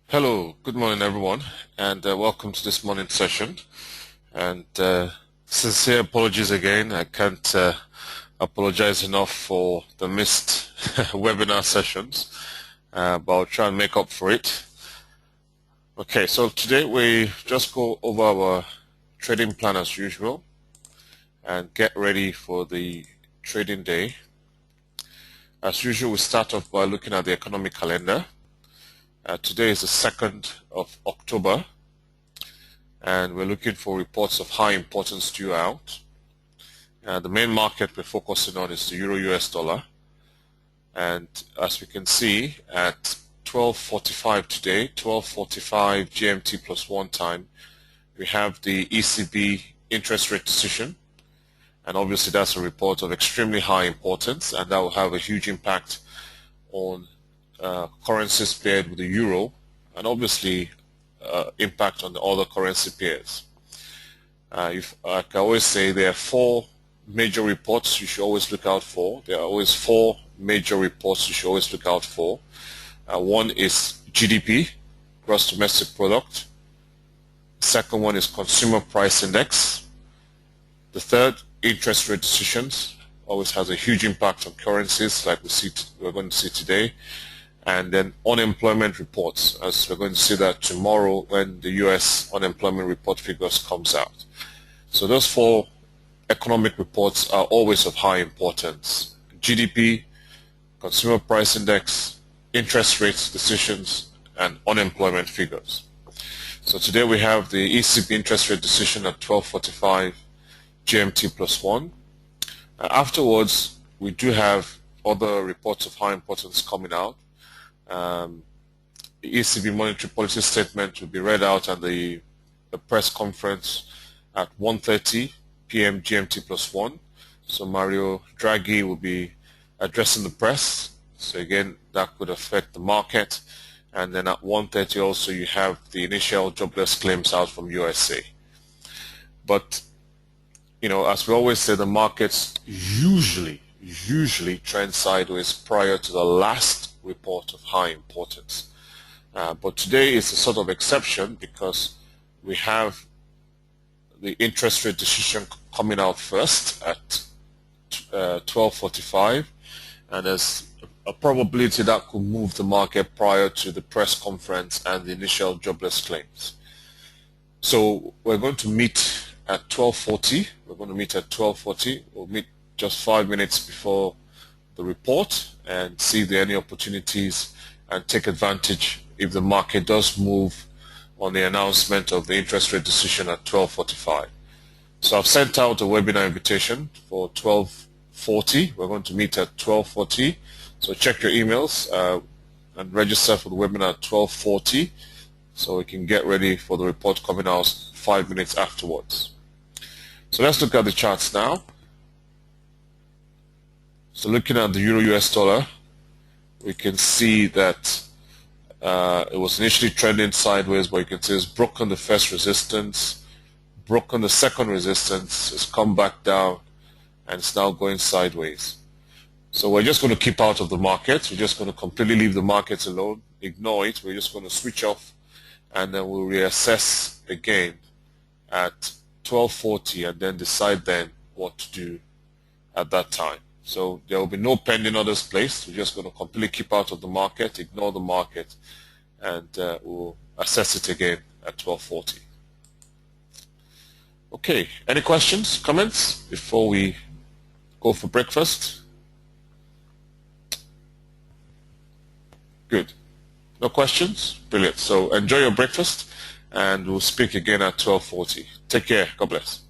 Hello, good morning everyone, and welcome to this morning session. And sincere apologies again. I can't apologize enough for the missed webinar sessions, but I'll try and make up for it. Okay, so today we just go over our trading plan as usual and get ready for the trading day. As usual, we start off by looking at the economic calendar. Today is the 2nd of October, and we're looking for reports of high importance due out. The main market we're focusing on is the Euro-US dollar, and as we can see at 12:45 today, 12:45 GMT plus 1 time, we have the ECB interest rate decision, and obviously that's a report of extremely high importance, and that will have a huge impact on currencies paired with the euro, and obviously impact on the other currency pairs. Like I always say, there are 4 major reports you should always look out for. There are always 4 major reports you should always look out for. One is GDP, gross domestic product. The second one is consumer price index. The third, interest rate decisions, always has a huge impact on currencies, like we're going to see today. And then unemployment reports, as we're going to see that tomorrow when the US unemployment report figures comes out. So those 4 economic reports are always of high importance: GDP, consumer price index, interest rates decisions, and unemployment figures. So today we have the ECB interest rate decision at 12:45 GMT plus 1. Afterwards, we do have other reports of high importance coming out. The ECB monetary policy statement will be read out at the press conference at 1:30 p.m. GMT plus 1. So Mario Draghi will be addressing the press. So again, that could affect the market. And then at 1:30 also you have the initial jobless claims out from USA. But you know, as we always say, the markets usually trend sideways prior to the last report of high importance. But today is a sort of exception because we have the interest rate decision coming out first at 12:45, and there's a probability that could move the market prior to the press conference and the initial jobless claims. So we're going to meet at 12:40. We're going to meet at 12:40. We'll meet just 5 minutes before the report and see if there are any opportunities and take advantage if the market does move on the announcement of the interest rate decision at 12:45. So I've sent out a webinar invitation for 12:40. We're going to meet at 12:40. So check your emails and register for the webinar at 12:40 so we can get ready for the report coming out 5 minutes afterwards. So let's look at the charts now. So looking at the Euro-US dollar, we can see that it was initially trending sideways, but you can see it's broken the first resistance, broken the second resistance, it's come back down, and it's now going sideways. So we're just going to keep out of the market. We're just going to completely leave the market alone, ignore it. We're just going to switch off, and then we'll reassess again at 12:40 and then decide then what to do at that time. So there will be no pending orders placed. We're just going to completely keep out of the market, ignore the market, and we'll assess it again at 12:40. Okay, any questions, comments before we go for breakfast? Good. No questions? Brilliant. So enjoy your breakfast, and we'll speak again at 12:40. Take care. God bless.